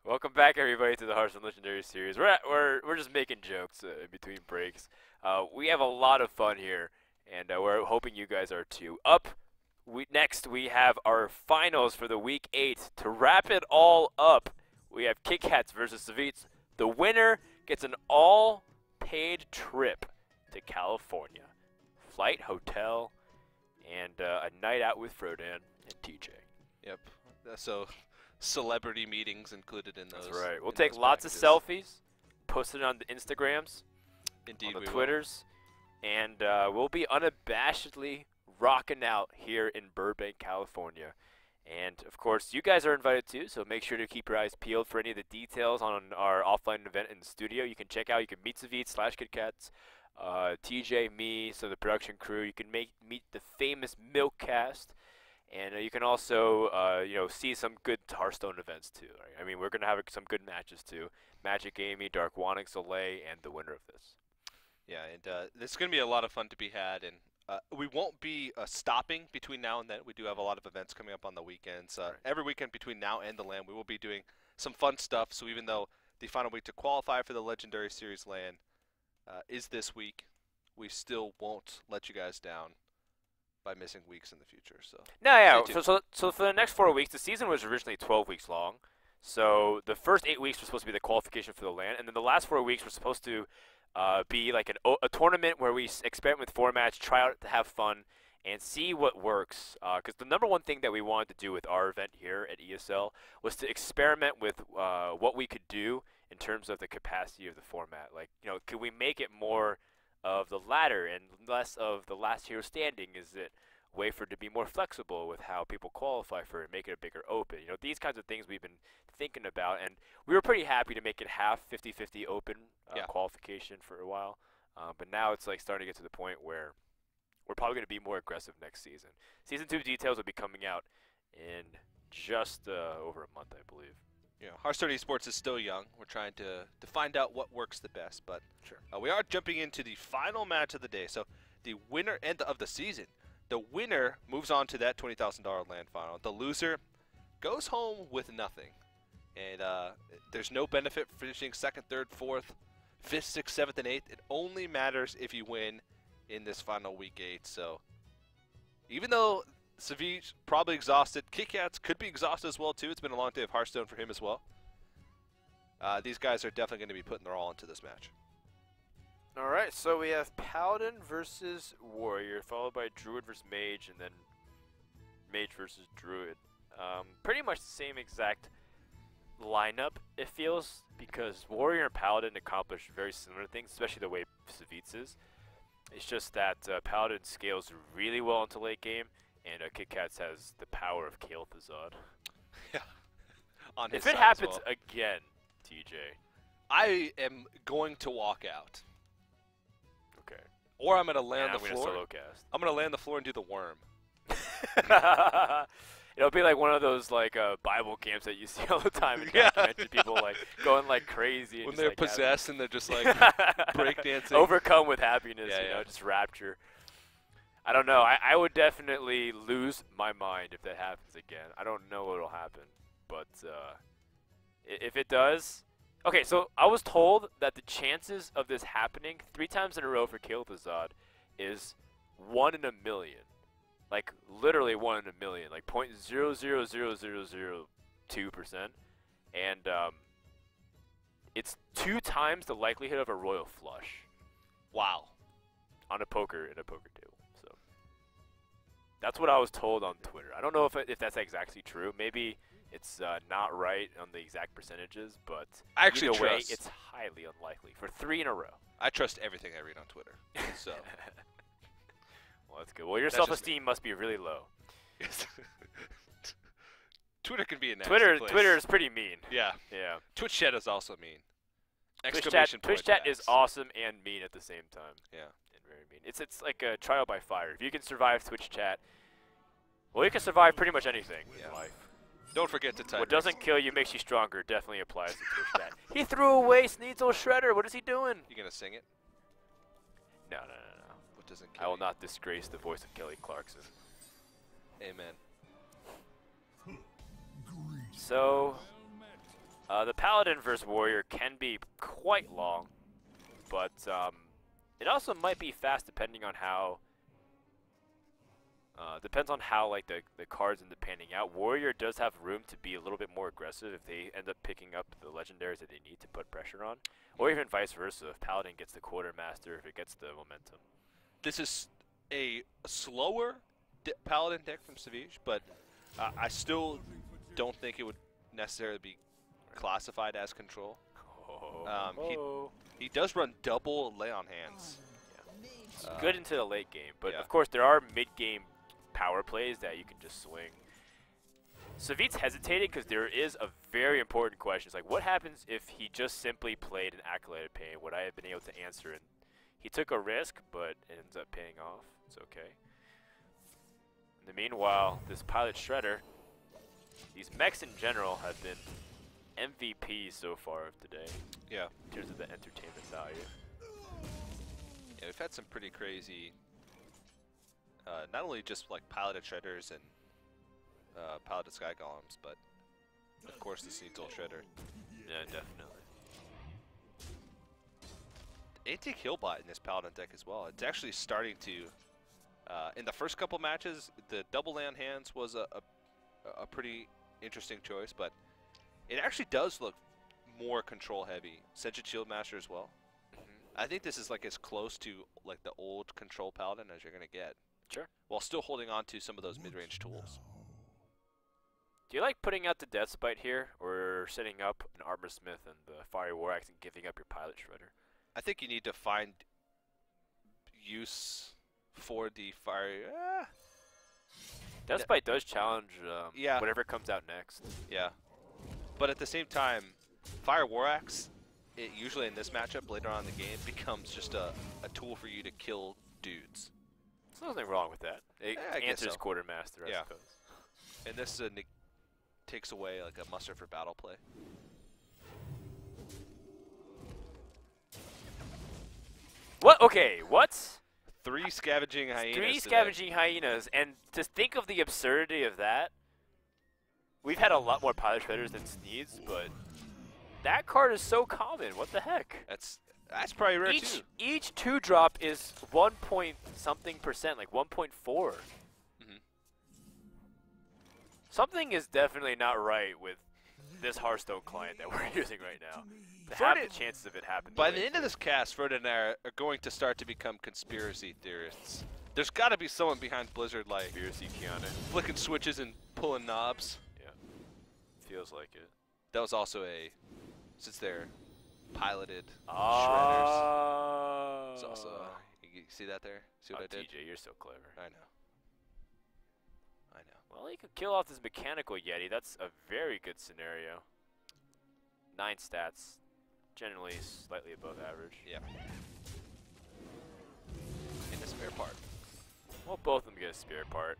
Welcome back, everybody, to the Hearthstone Legendary Series. We're just making jokes in between breaks. We have a lot of fun here, and we're hoping you guys are too. Next we have our finals for the week 8. To wrap it all up, we have Kitkatz versus Savjz. The winner gets an all-paid trip to California, flight, hotel, and a night out with Frodan and TJ. Yep. So celebrity meetings included in those. That's right. We'll take lots of selfies, post it on the Instagrams, Indeed, on the we Twitters, and we'll be unabashedly rocking out here in Burbank, California. And of course, you guys are invited too, so make sure to keep your eyes peeled for any of the details on our offline event in the studio. You can check out, you can meet Savjz/Kitkatz, TJ, me, so the production crew. You can meet the famous Milkcast. And you can also, see some good Hearthstone events too. Right? I mean, we're gonna have some good matches too. Magic Amy, Dark Wanix, Soleil, and the winner of this. Yeah, and there's going to be a lot of fun to be had, and we won't be stopping between now and then. We do have a lot of events coming up on the weekends. Right. Every weekend between now and the LAN, we will be doing some fun stuff. So even though the final week to qualify for the Legendary Series LAN is this week, we still won't let you guys down by missing weeks in the future. So No, yeah. So for the next 4 weeks, the season was originally 12 weeks long. So the first 8 weeks were supposed to be the qualification for the LAN, and then the last 4 weeks were supposed to be like a tournament where we experiment with formats, try out to have fun, and see what works. Because the number one thing that we wanted to do with our event here at ESL was to experiment with what we could do in terms of the capacity of the format. Like, could we make it more of the ladder and less of the last hero standing? Is it a way for it to be more flexible with how people qualify for it, make it a bigger open? These kinds of things we've been thinking about, and we were pretty happy to make it half 50-50 open qualification for a while. But now it's like starting to get to the point where we're probably going to be more aggressive next season. Season 2 details will be coming out in just over a month, I believe. Hearthstone Esports is still young. We're trying to find out what works the best, but sure. We are jumping into the final match of the day. So the winner of the season, the winner moves on to that $20,000 LAN final. The loser goes home with nothing, and there's no benefit for finishing 2nd, 3rd, 4th, 5th, 6th, 7th, and 8th. It only matters if you win in this final week 8. So even though Savjz probably exhausted, Kitkatz could be exhausted as well too. It's been a long day of Hearthstone for him as well. These guys are definitely going to be putting their all into this match. All right, so we have Paladin versus Warrior, followed by Druid versus Mage, and then Mage versus Druid. Pretty much the same exact lineup, it feels, because Warrior and Paladin accomplish very similar things, especially the way Savjz is. It's just that Paladin scales really well into late game, and Kitkatz has the power of Hearthvods. Yeah. On his if it side happens as well. again, TJ. I am going to walk out. Okay. Or I'm going to land and the I'm floor. Solo cast. I'm going to land the floor and do the worm. It'll be like one of those Bible camps that you see all the time in documentaries. People going like crazy. And When just, they're possessed and they're just like breakdancing. Overcome with happiness, Yeah. just rapture. I don't know. I would definitely lose my mind if that happens again. I don't know what'll happen, but if it does, okay. So I was told that the chances of this happening 3 times in a row for Hearthvods is 1 in a million, like literally 1 in a million, like 0.000002%, and it's 2 times the likelihood of a royal flush. Wow. In a poker table. That's what I was told on Twitter. I don't know if that's exactly true. Maybe it's not right on the exact percentages, but I actually either way, trust. it's highly unlikely for 3 in a row. I trust everything I read on Twitter. So. Well, that's good. Well, your self-esteem must be really low. Twitter can be a nasty Twitter place. is pretty mean. Yeah. Yeah. Twitch chat is also mean. Twitch chat is awesome and mean at the same time. Yeah. And very mean. It's like a trial by fire. If you can survive Twitch chat, well, you can survive pretty much anything in life. Don't forget to type. What doesn't kill you makes you stronger. Definitely applies to Twitch chat. He threw away Sneasel Shredder. What is he doing? You gonna sing it? No. What doesn't kill I will you? not disgrace the voice of Kelly Clarkson. Amen. So, The Paladin versus Warrior can be quite long, but it also might be fast depending on how. Depends on how like the cards end up panning out. Warrior does have room to be a little bit more aggressive if they end up picking up the legendaries that they need to put pressure on, or even vice versa. If Paladin gets the Quartermaster, if it gets the momentum. This is a slower Paladin deck from Savjz, but I still don't think it would necessarily be classified as control. He does run double lay on hands. It's good into the late game, but yeah. of course there are mid-game power plays that you can just swing. Savjz hesitated because there is a very important question. It's like, what happens if he just simply played an Acolyte of Pain? Would I have been able to answer it? He took a risk, but it ends up paying off. It's okay. In the meanwhile, this Pilot Shredder, these mechs in general have been MVP so far of today. Yeah. In terms of the entertainment value. Yeah, we've had some pretty crazy, not only just like piloted shredders and piloted sky golems, but of course the Sneasel shredder. Yeah, definitely. Anti-kill bot in this paladin deck as well. It's actually starting to, in the first couple matches, the double land hands was a pretty interesting choice, but it actually does look more control heavy. Sentient Shield Master as well. I think this is like as close to like the old control paladin as you're gonna get. Sure. While still holding on to some of those mid-range tools. Do you like putting out the Death Spite here, or setting up an Armor Smith and the Fiery War Axe and giving up your Pilot Shredder? I think you need to find use for the fire. Death Spite does challenge yeah. whatever comes out next. Yeah. But at the same time, Fire War Axe, it usually in this matchup later on in the game becomes just a tool for you to kill dudes. There's nothing wrong with that. It answers so. Quartermaster, I suppose. And this takes away like a muster for battle play. What? Okay, what? 3 scavenging hyenas. 3 scavenging hyenas, and to think of the absurdity of that, we've had a lot more Pilot Shredders than Sneeds, but that card is so common. What the heck? That's probably rare too. Each 2-drop is 1 point something percent, like 1.4. Something is definitely not right with this Hearthstone client that we're using right now. To have the chances of it happening. By the end of this cast, Frodo and I are going to start to become conspiracy theorists. There's got to be someone behind Blizzard like Conspiracy Keanu. flicking switches and pulling knobs. Yeah, feels like it. That was also since they're piloted shredders. It's also you see that there? See what I did? TJ, you're so clever. I know. Well, he could kill off this mechanical Yeti. That's a very good scenario. 9 stats, generally slightly above average. Yeah. And a spare part. Well, both of them get a spare part.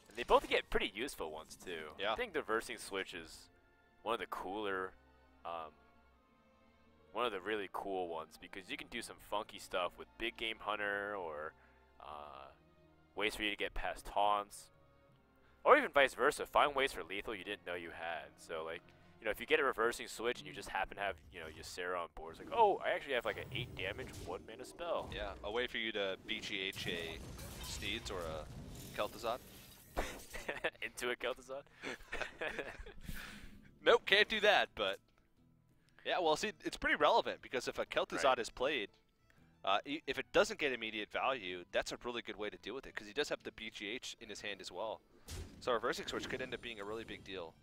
And they both get pretty useful ones, too. Yeah. I think the versing switch is one of the cooler, one of the really cool ones, because you can do some funky stuff with Big Game Hunter, or ways for you to get past taunts. Or even vice versa, find ways for lethal you didn't know you had. So, like, you know, if you get a reversing switch and you just happen to have, you know, Ysera on board, it's like, oh, I actually have like an 8 damage, 1 mana spell. Yeah, a way for you to BGH a Steeds or a Kel'Thuzad. Into a Kel'Thuzad? Nope, can't do that, but... Yeah, well, see, it's pretty relevant, because if a Kel'Thuzad is played, if it doesn't get immediate value, that's a really good way to deal with it, because he does have the BGH in his hand as well. So a reversing switch could end up being a really big deal.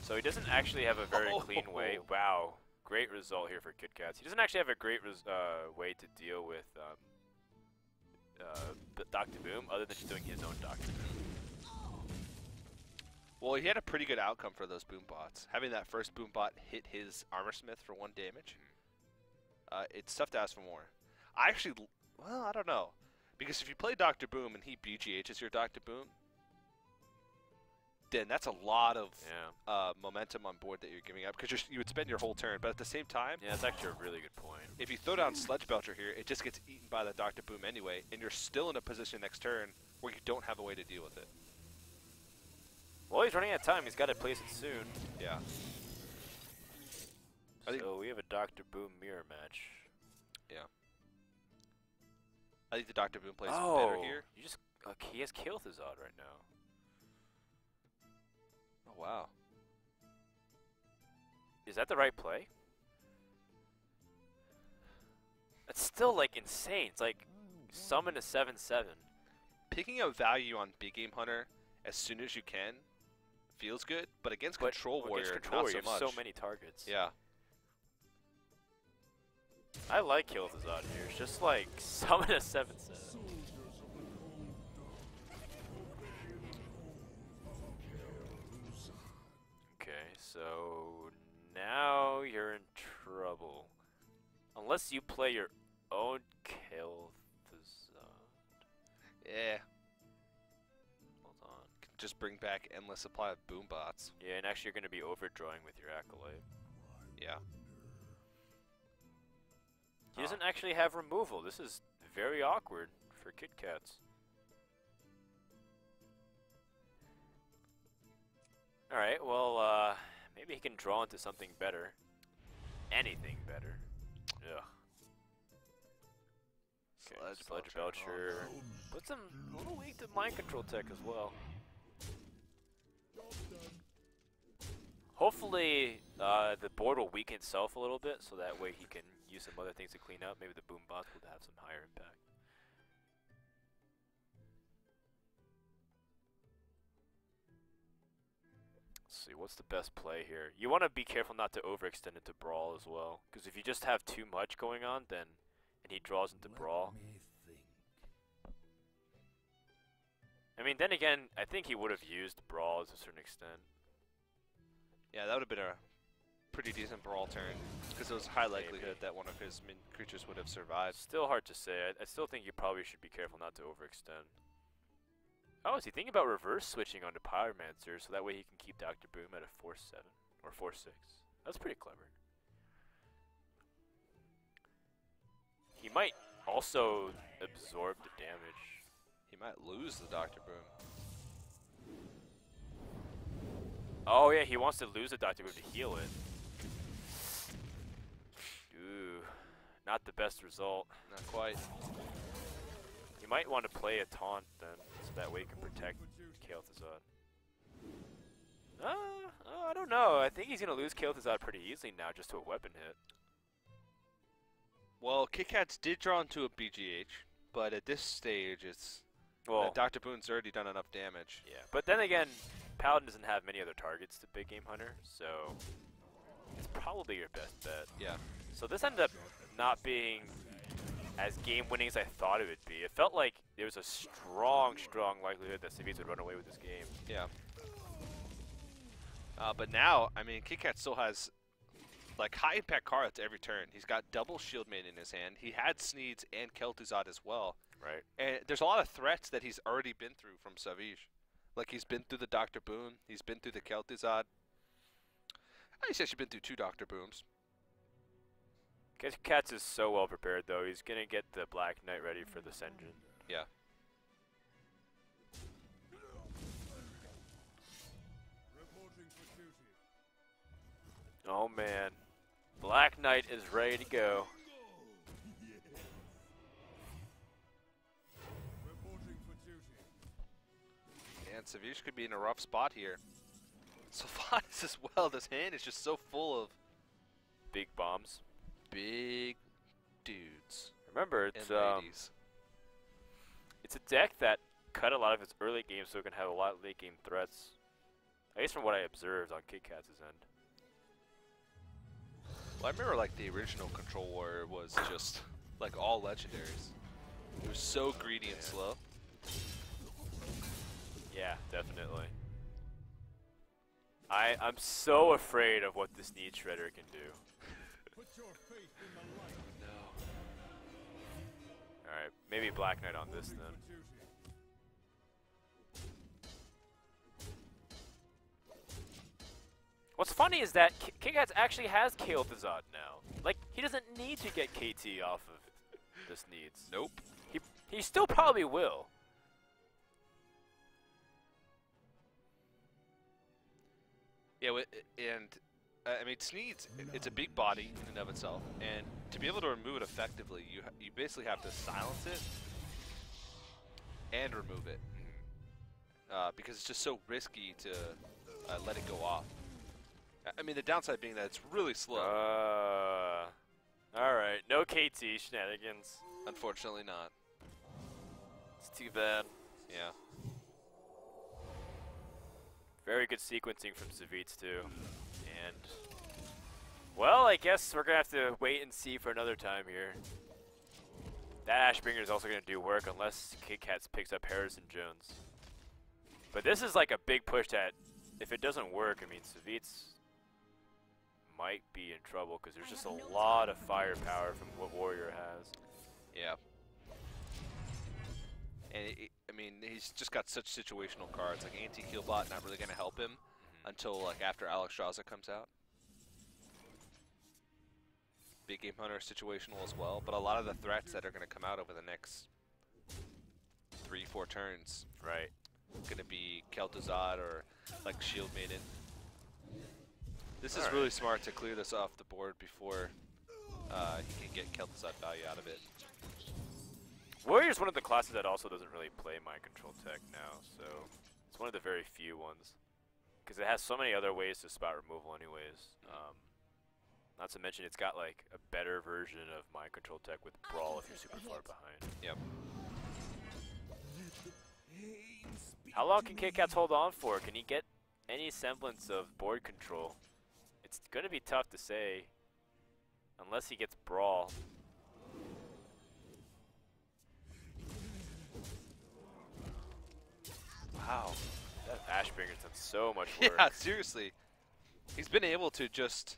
So he doesn't actually have a very clean way. Wow, great result here for Kitkatz. He doesn't actually have a great way to deal with Dr. Boom, other than just doing his own Dr. Boom. Well, he had a pretty good outcome for those boom bots. Having that first boom bot hit his Armor Smith for 1 damage. It's tough to ask for more. I don't know. Because if you play Dr. Boom and he BGHs your Dr. Boom, then that's a lot of momentum on board that you're giving up, because you would spend your whole turn. But at the same time, yeah, that's actually a really good point. If you throw down Sledge Belcher here, it just gets eaten by the Dr. Boom anyway, and you're still in a position next turn where you don't have a way to deal with it. Well, he's running out of time. He's got to place it soon. Yeah. So we have a Dr. Boom mirror match. Yeah. I think the Dr. Boom plays better here. You just he has Kitkatz right now. Oh wow. Is that the right play? That's still like insane. It's like summon a 7/7. Picking up value on big game hunter as soon as you can feels good, but against control warrior, not so you have much. so many targets. Yeah. I like Kitkatz here. It's just like summon a 7/7. Okay, so now you're in trouble. Unless you play your own Kitkatz. Yeah. Hold on. Just bring back endless supply of boom bots. Yeah, and actually you're going to be overdrawing with your Acolyte. Yeah. He doesn't actually have removal. This is very awkward for Kitkatz. Alright, well, maybe he can draw into something better. Anything better. Ugh. Okay, Sledge Belcher. Puts him a little weak to mind control tech as well. Hopefully, the board will weaken itself a little bit, so that way he can use some other things to clean up. Maybe the boom bots will have some higher impact. Let's see, what's the best play here? You want to be careful not to overextend into Brawl as well, because if you just have too much going on, then and he draws into Brawl. I mean, then again, I think he would have used Brawl to a certain extent. Yeah, that would have been a pretty decent Brawl turn, because there was a high likelihood that one of his min creatures would have survived. Still hard to say. I still think you probably should be careful not to overextend. Oh, is he thinking about reverse switching onto Pyromancer, so that way he can keep Dr. Boom at a 4/7 or 4/6? That's pretty clever. He might also absorb the damage. He might lose the Dr. Boom. Oh yeah, he wants to lose the Dr. Boom to heal it. Ooh, not the best result. Not quite. You might want to play a taunt then, so that way you can protect Kitkatz. I don't know. I think he's going to lose Kitkatz pretty easily now just to a weapon hit. Well, Kitkatz did draw into a BGH, but at this stage, it's Well, Dr. Boone's already done enough damage. yeah, but then again, Paladin doesn't have many other targets to Big Game Hunter, so it's probably your best bet. Yeah. So this ended up not being as game-winning as I thought it would be. It felt like there was a strong likelihood that Savjz would run away with this game. Yeah. But now, I mean, Kitkatz still has like high-impact cards every turn. He's got double Shieldmate in his hand. He had Sneeds and Kel'Thuzad as well. Right. And there's a lot of threats that he's already been through from Savjz. Like, he's been through the Dr. Boom. He's been through the Kel'Thuzad. He's actually been through 2 Dr. Booms. Kitkatz is so well prepared, though. He's going to get the Black Knight ready for the Senjin. Yeah. Oh, man. Black Knight is ready to go. And Savjz could be in a rough spot here. Savjz as well. This hand is just so full of Big bombs. big dudes. Remember, And it's ladies. it's a deck that cut a lot of its early game, so it can have a lot of late game threats. At least from what I observed on Kitkatz's end. Well, I remember like the original Control Warrior was just like all legendaries. It was so greedy and slow. Yeah, definitely. I'm so afraid of what this Need Shredder can do. No. Alright, maybe Black Knight on this then. What's funny is that Kitkatz actually has Kel'Thuzad now. Like, he doesn't need to get KT off of this Needs. Nope. He still probably will. Yeah, and I mean, Sneed's, it's a big body in and of itself, and to be able to remove it effectively, you basically have to silence it and remove it, because it's just so risky to let it go off. I mean, the downside being that it's really slow. Alright, no KT shenanigans. Unfortunately not. It's too bad. Yeah. Very good sequencing from Savjz too. And, well, I guess we're going to have to wait and see for another time here. That Ashbringer is also going to do work unless Kitkatz picks up Harrison Jones. But this is like a big push that, if it doesn't work, I mean, Savjz might be in trouble because there's just a lot of firepower from what Warrior has. Yeah. And I mean, he's just got such situational cards. Like anti-Keelbot, not really going to help him until like after Alexstrasza comes out. Big Game Hunter situational as well, but a lot of the threats that are going to come out over the next 3-4 turns, right, going to be Kel'Thuzad or like Shield Maiden. This is really smart to clear this off the board before you can get Kel'Thuzad value out of it. Warrior's one of the classes that also doesn't really play mind control tech now, so it's one of the very few ones. Because it has so many other ways to spot removal anyways. Not to mention it's got like a better version of mind control tech with Brawl if you're super far behind. Yep. How long can Kitkatz hold on for? Can he get any semblance of board control? It's going to be tough to say unless he gets Brawl. Wow, that Ashbringer's done so much work. Yeah, seriously. He's been able to just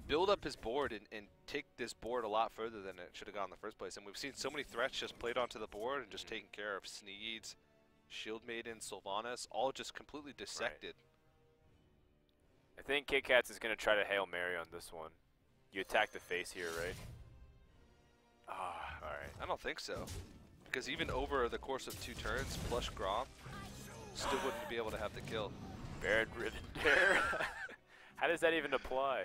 build up his board and take this board a lot further than it should have gone in the first place. And we've seen so many threats just played onto the board and just taken care of. Sneeds, Shield Maiden, Sylvanas, all just completely dissected. Right. I think Kitkatz is going to try to Hail Mary on this one. You attack the face here, right? Ah, alright. I don't think so. Because even over the course of 2 turns, plus Grom, still wouldn't be able to have the kill. Baron Riven Bear? How does that even apply?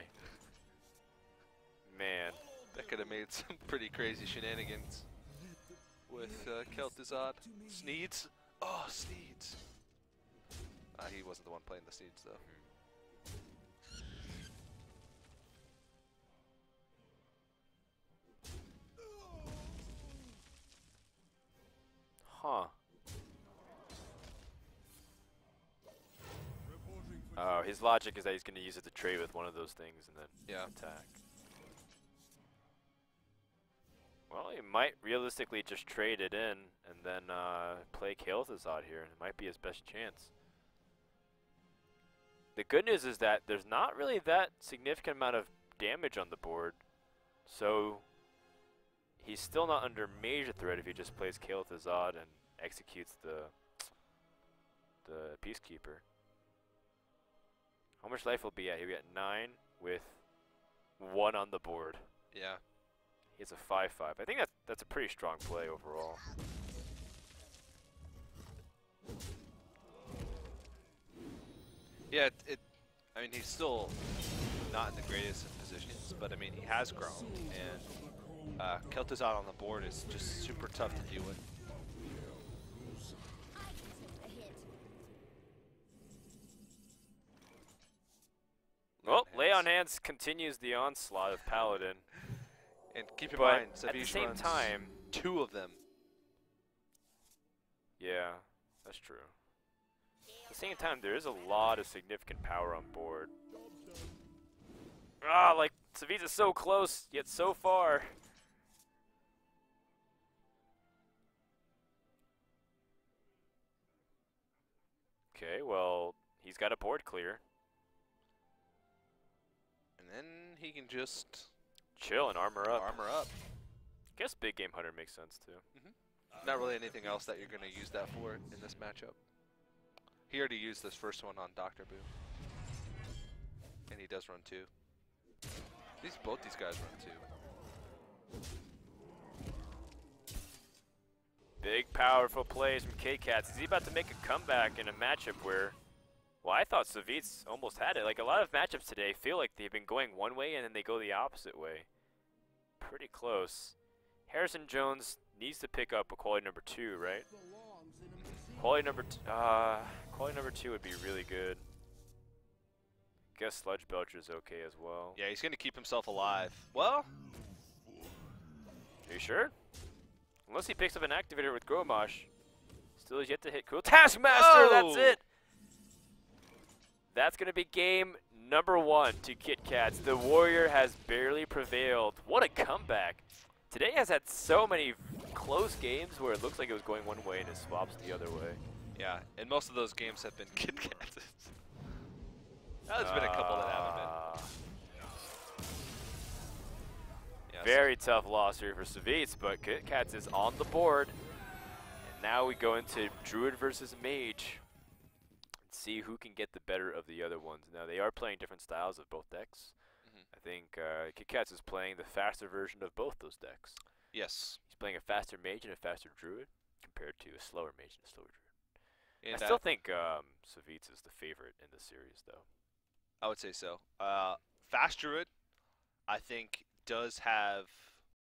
Man. That could have made some pretty crazy shenanigans with Kel'Thuzad. Sneeds? Oh, Sneeds. He wasn't the one playing the Sneeds, though. Huh. Oh, his logic is that he's going to use it to trade with one of those things and then attack. Well, he might realistically just trade it in and then play Kel'Thuzad here. It might be his best chance. The good news is that there's not really that significant amount of damage on the board. So he's still not under major threat if he just plays Kel'Thuzad and executes the Peacekeeper. How much life will be at? He'll be at 9 with 1 on the board. Yeah. He has a 5/5. I think that's a pretty strong play overall. Yeah, I mean, he's still not in the greatest of positions, but I mean, he has grown, and Kel'Thuzad on the board is just super tough to deal with. Well, Lay on Hands continues the onslaught of Paladin. And keep in mind, at the Savjz same runs time, 2 of them. Yeah, that's true. At the same time, there is a lot of significant power on board. Ah, like, Savjz is so close, yet so far. Okay, well, he's got a board clear. And then he can just chill and armor up. Armor up. Guess Big Game Hunter makes sense too. Not really anything else that you're going to use that for in this matchup. He already used this first one on Dr. Boo. And he does run 2. Both these guys run 2. Big, powerful plays from Kitkatz. Is he about to make a comeback in a matchup where Well, I thought Savjz almost had it. Like, a lot of matchups today feel like they've been going one way and then they go the opposite way. Pretty close. Harrison Jones needs to pick up a quality number 2, right? Quality number 2 would be really good. Guess Sludge Belcher's okay as well. Yeah, he's going to keep himself alive. Well, are you sure? Unless he picks up an activator with Gromosh. Still has yet to hit Cool Taskmaster, that's it! That's going to be game number 1 to Kitkatz. The Warrior has barely prevailed. What a comeback. Today has had so many close games where it looks like it was going one way and it swaps the other way. Yeah, and most of those games have been Kitkatz. There's been a couple that haven't been. Yeah, very tough loss here for Savjz, but Kitkatz is on the board. And now we go into Druid versus Mage. See who can get the better of the other ones. Now, they are playing different styles of both decks. I think Kitkatz is playing the faster version of both those decks. Yes. He's playing a faster Mage and a faster Druid compared to a slower Mage and a slower Druid. And I still think Savjz is the favorite in the series, though. I would say so. Fast Druid, I think, does have